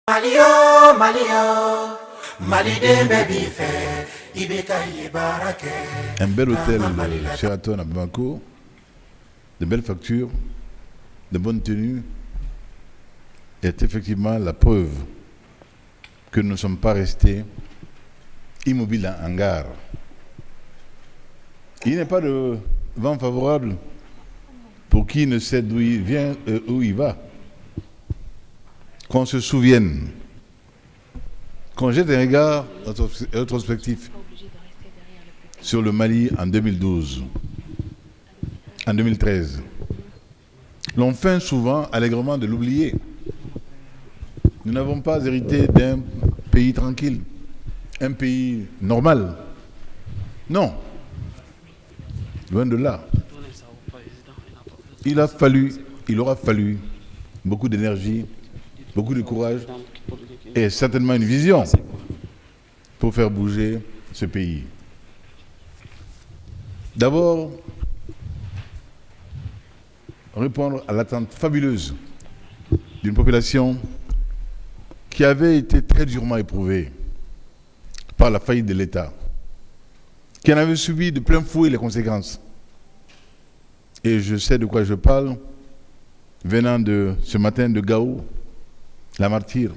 Malio, Malio, Malide baby fait, Un bel hôtel Sheraton à Bamako, de belles factures, de bonnes tenues, est effectivement la preuve que nous ne sommes pas restés immobiles en hangar. Il n'est pas de vent favorable pour qui ne sait d'où il vient et où il va. Qu'on se souvienne, qu'on jette un regard rétrospectif sur le Mali en 2012, en 2013. L'on feint souvent allègrement de l'oublier. Nous n'avons pas hérité d'un pays tranquille, un pays normal. Non, loin de là. Il aura fallu beaucoup d'énergie, beaucoup de courage et certainement une vision pour faire bouger ce pays. D'abord, répondre à l'attente fabuleuse d'une population qui avait été très durement éprouvée par la faillite de l'État, qui en avait subi de plein fouet les conséquences. Et je sais de quoi je parle, venant de ce matin de Gao, la martyre,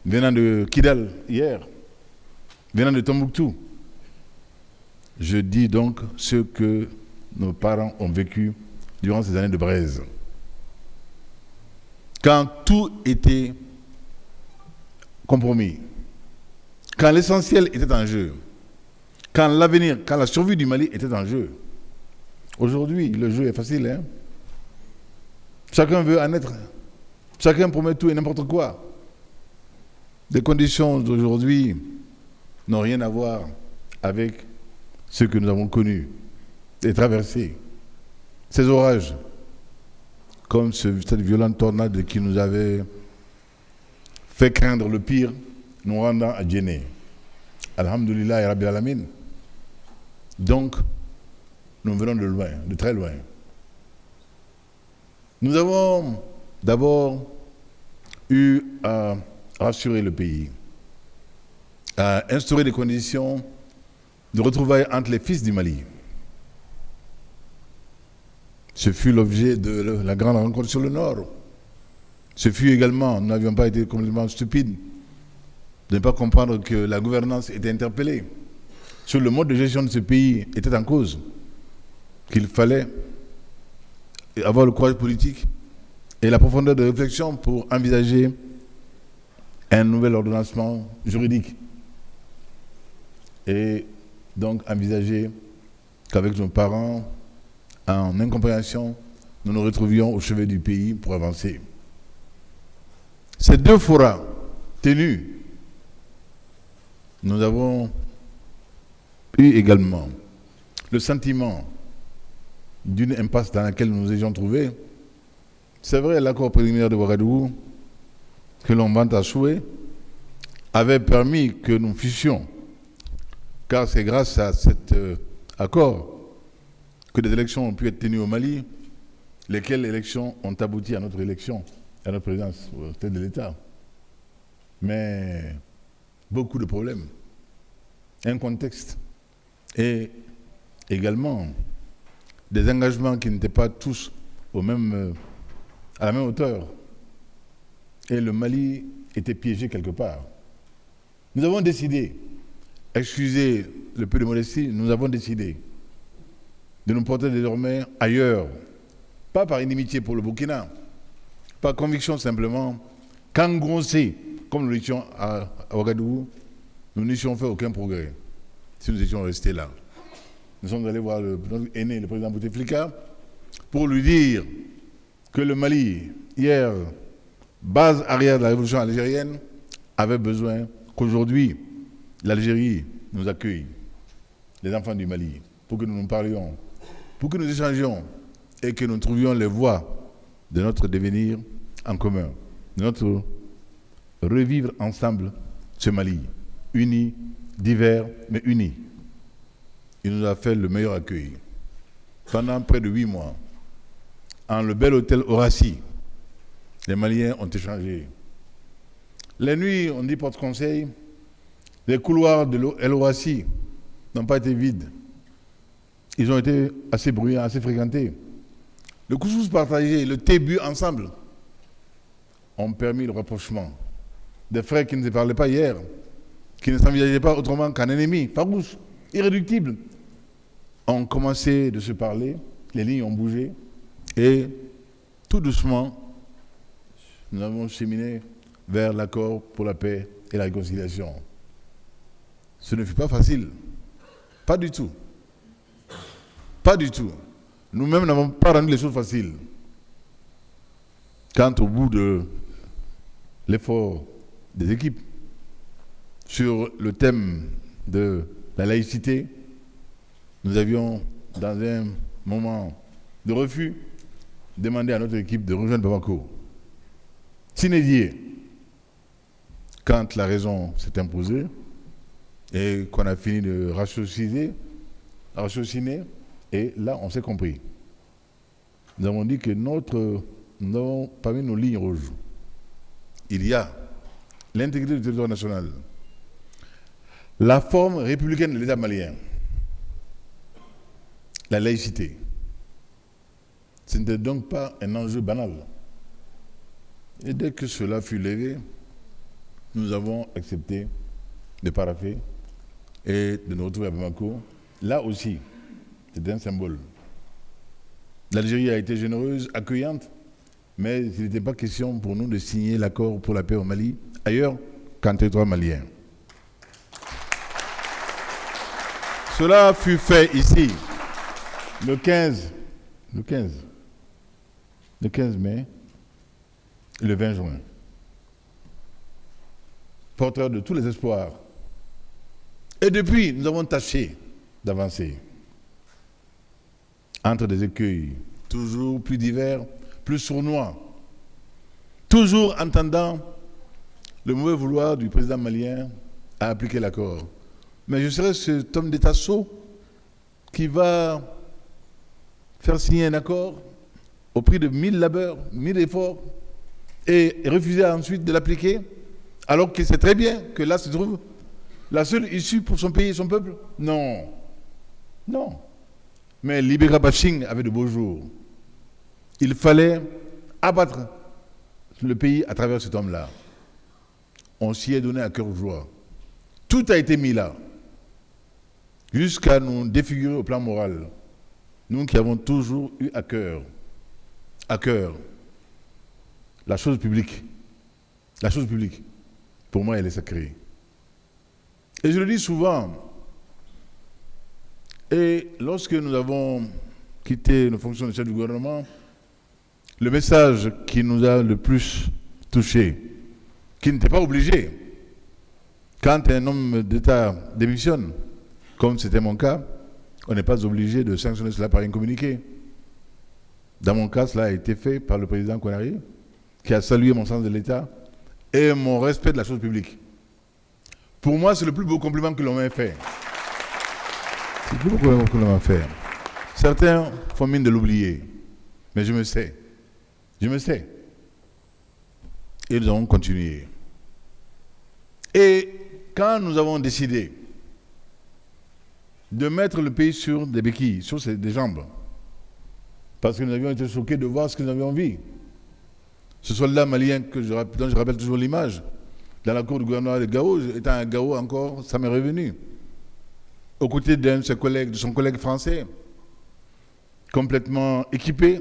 venant de Kidal hier, venant de Tombouctou. Je dis donc ce que nos parents ont vécu durant ces années de braise. Quand tout était compromis, quand l'essentiel était en jeu, quand l'avenir, quand la survie du Mali était en jeu. Aujourd'hui, le jeu est facile, hein? Chacun veut en être. Chacun promet tout et n'importe quoi. Les conditions d'aujourd'hui n'ont rien à voir avec ce que nous avons connu et traversé. Ces orages, comme cette violente tornade qui nous avait fait craindre le pire, nous rendant à Djenné. Alhamdulillah et Rabbil Alamin. Donc, nous venons de loin, de très loin. Nous avons d'abord eu à rassurer le pays, à instaurer des conditions de retrouvailles entre les fils du Mali. Ce fut l'objet de la grande rencontre sur le Nord. Ce fut également, nous n'avions pas été complètement stupides de ne pas comprendre que la gouvernance était interpellée, sur le mode de gestion de ce pays était en cause, qu'il fallait avoir le courage politique et la profondeur de réflexion pour envisager un nouvel ordonnancement juridique. Et donc envisager qu'avec nos parents, en incompréhension, nous nous retrouvions au chevet du pays pour avancer. Ces deux forats tenus, nous avons eu également le sentiment d'une impasse dans laquelle nous nous étions trouvés. C'est vrai, l'accord préliminaire de Ouagadougou, que l'on vante à souhait, avait permis que nous fissions, car c'est grâce à cet accord que des élections ont pu être tenues au Mali, lesquelles élections ont abouti à notre élection, à notre présidence au tête de l'État. Mais beaucoup de problèmes, un contexte et également des engagements qui n'étaient pas tous à la même hauteur. Et le Mali était piégé quelque part. Nous avons décidé, excusez le peu de modestie, nous avons décidé de nous porter désormais ailleurs, pas par inimitié pour le Burkina, par conviction simplement qu'engrossés, comme nous l'étions à Ouagadougou, nous n'étions fait aucun progrès si nous étions restés là. Nous sommes allés voir notre aîné, le président Bouteflika, pour lui dire que le Mali, hier, base arrière de la révolution algérienne, avait besoin qu'aujourd'hui, l'Algérie nous accueille, les enfants du Mali, pour que nous nous parlions, pour que nous échangions et que nous trouvions les voies de notre devenir en commun, de notre revivre ensemble ce Mali, unis, divers, mais unis. Il nous a fait le meilleur accueil. Pendant près de 8 mois, en le bel hôtel Horaci, les Maliens ont échangé Les nuits, on dit porte-conseil, les couloirs de l'OACI n'ont pas été vides. Ils ont été assez bruyants, assez fréquentés. Le couscous partagé, le thé bu ensemble ont permis le rapprochement. Des frères qui ne se parlaient pas hier, qui ne s'envisageaient pas autrement qu'un ennemi, farouche, irréductible, ont commencé de se parler, les lignes ont bougé, et tout doucement, nous avons cheminé vers l'accord pour la paix et la réconciliation. Ce ne fut pas facile, pas du tout. Pas du tout. Nous-mêmes n'avons pas rendu les choses faciles. Quand au bout de l'effort des équipes sur le thème de la laïcité, nous avions, dans un moment de refus, demandé à notre équipe de rejoindre Bamako. S'inédier. Quand la raison s'est imposée et qu'on a fini de ratiociner, et là, on s'est compris. Nous avons dit que nous avons parmi nos lignes rouges, il y a l'intégrité du territoire national, la forme républicaine de l'État malien, la laïcité. Ce n'était donc pas un enjeu banal. Et dès que cela fut levé, nous avons accepté de paraffer et de nous retrouver à Bamako. Là aussi, c'était un symbole. L'Algérie a été généreuse, accueillante, mais il n'était pas question pour nous de signer l'accord pour la paix au Mali, ailleurs qu'en territoire malien. Cela fut fait ici, le 15 mai et le 20 juin. Porteur de tous les espoirs. Et depuis, nous avons tâché d'avancer. Entre des écueils toujours plus divers, plus sournois, toujours entendant le mauvais vouloir du président malien à appliquer l'accord. Mais je serai cet homme d'État sot qui va faire signer un accord au prix de 1000 labeurs, 1000 efforts, et refuser ensuite de l'appliquer, alors qu'il sait très bien que là se trouve la seule issue pour son pays et son peuple. Non. Non. Mais Libéra Bashing avait de beaux jours. Il fallait abattre le pays à travers cet homme-là. On s'y est donné à cœur joie. Tout a été mis là, jusqu'à nous défigurer au plan moral. Nous qui avons toujours eu à cœur, la chose publique. La chose publique, pour moi, elle est sacrée. Et je le dis souvent, et lorsque nous avons quitté nos fonctions de chef du gouvernement, le message qui nous a le plus touchés, qui n'était pas obligé, quand un homme d'État démissionne, comme c'était mon cas, on n'est pas obligé de sanctionner cela par un communiqué. Dans mon cas, cela a été fait par le président Konaré, qui a salué mon sens de l'État et mon respect de la chose publique. Pour moi, c'est le plus beau compliment que l'on m'a fait. C'est le plus beau compliment que l'on m'a fait. Certains font mine de l'oublier, mais je me sais. Je me sais. Et nous avons continué. Et quand nous avons décidé de mettre le pays sur des béquilles, sur des jambes, parce que nous avions été choqués de voir ce que nous avions vu. Ce soldat malien dont je rappelle toujours l'image, dans la cour du gouvernement de Gao, étant un Gao encore, ça m'est revenu. Aux côtés d'un de son collègue français, complètement équipé,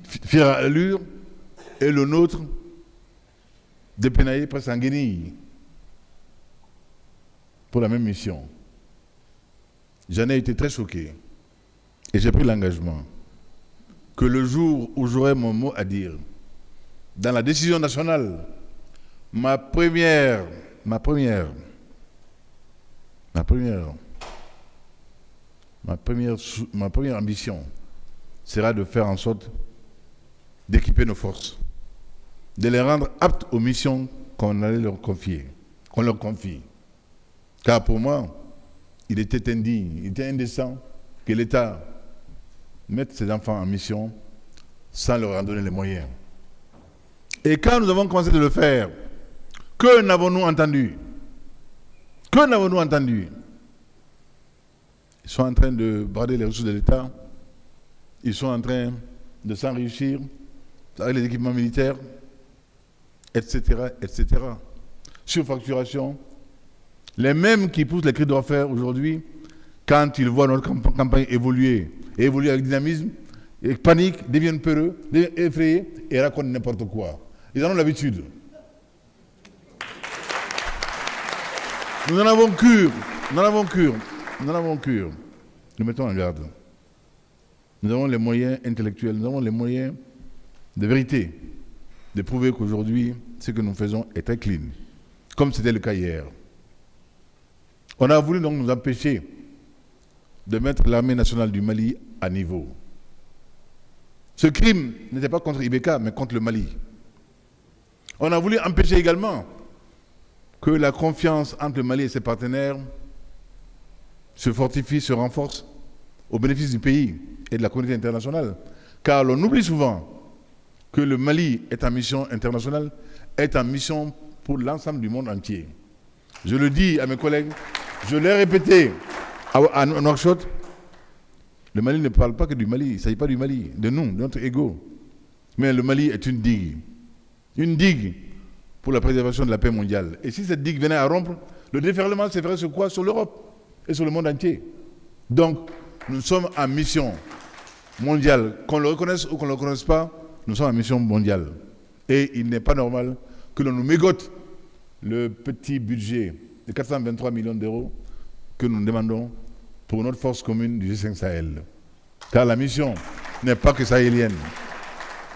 fier à allure, et le nôtre, dépénaillé presque en guenille, pour la même mission. J'en ai été très choqué, et j'ai pris l'engagement que le jour où j'aurai mon mot à dire, dans la décision nationale, ma première ambition sera de faire en sorte d'équiper nos forces, de les rendre aptes aux missions qu'on allait leur confier, qu'on leur confie. Car pour moi, il était indigne, il était indécent que l'État mette ses enfants en mission sans leur en donner les moyens. Et quand nous avons commencé de le faire, que n'avons-nous entendu? Que n'avons-nous entendu? Ils sont en train de brader les ressources de l'État. Ils sont en train de s'enrichir avec les équipements militaires, etc., etc. Surfacturation. Les mêmes qui poussent les cris d'orfèvre aujourd'hui, quand ils voient notre campagne évoluer, et évoluer avec dynamisme, et paniquent, deviennent peureux, deviennent effrayés et racontent n'importe quoi. Ils en ont l'habitude. Nous en avons cure, nous en avons cure, nous en avons cure. Nous mettons en garde. Nous avons les moyens intellectuels, nous avons les moyens de vérité, de prouver qu'aujourd'hui, ce que nous faisons est très clean, comme c'était le cas hier. On a voulu donc nous empêcher de mettre l'armée nationale du Mali à niveau. Ce crime n'était pas contre Ibeka, mais contre le Mali. On a voulu empêcher également que la confiance entre le Mali et ses partenaires se fortifie, se renforce au bénéfice du pays et de la communauté internationale. Car on oublie souvent que le Mali est en mission internationale, est en mission pour l'ensemble du monde entier. Je le dis à mes collègues, je l'ai répété à Nouakchott, le Mali ne parle pas que du Mali, il ne s'agit pas du Mali, de nous, de notre ego. Mais le Mali est une digue pour la préservation de la paix mondiale. Et si cette digue venait à rompre, le déferlement se ferait sur quoi? Sur l'Europe et sur le monde entier. Donc, nous sommes en mission mondiale. Qu'on le reconnaisse ou qu'on ne le reconnaisse pas, nous sommes en mission mondiale. Et il n'est pas normal que l'on nous mégote le petit budget de 423 millions d'euros que nous demandons pour notre force commune du G5 Sahel. Car la mission n'est pas que sahélienne.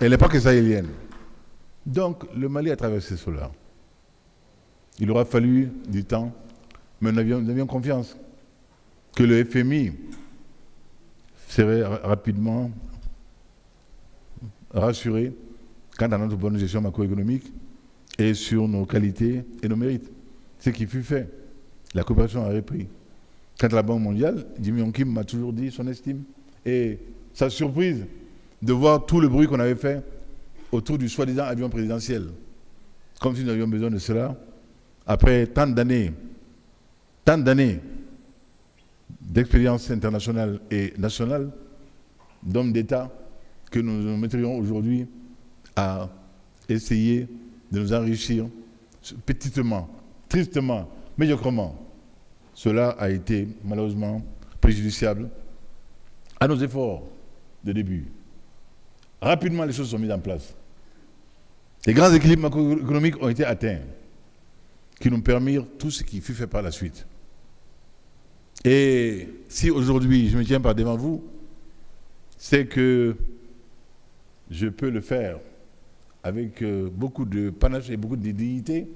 Elle n'est pas que sahélienne. Donc, le Mali a traversé cela. Il aura fallu du temps, mais nous avions confiance que le FMI serait rapidement rassuré quant à notre bonne gestion macroéconomique et sur nos qualités et nos mérites. Ce qui fut fait. La coopération a repris. Quant à la Banque mondiale, Jimmy Yong Kim m'a toujours dit son estime. Et sa surprise de voir tout le bruit qu'on avait fait autour du soi-disant avion présidentiel. Comme si nous avions besoin de cela. Après tant d'années d'expérience internationale et nationale, d'hommes d'État, que nous nous mettrions aujourd'hui à essayer de nous enrichir petitement, tristement, médiocrement. Cela a été malheureusement préjudiciable à nos efforts de début. Rapidement, les choses sont mises en place. Les grands équilibres macroéconomiques ont été atteints, qui nous permirent tout ce qui fut fait par la suite. Et si aujourd'hui je me tiens par devant vous, c'est que je peux le faire avec beaucoup de panache et beaucoup de dignité,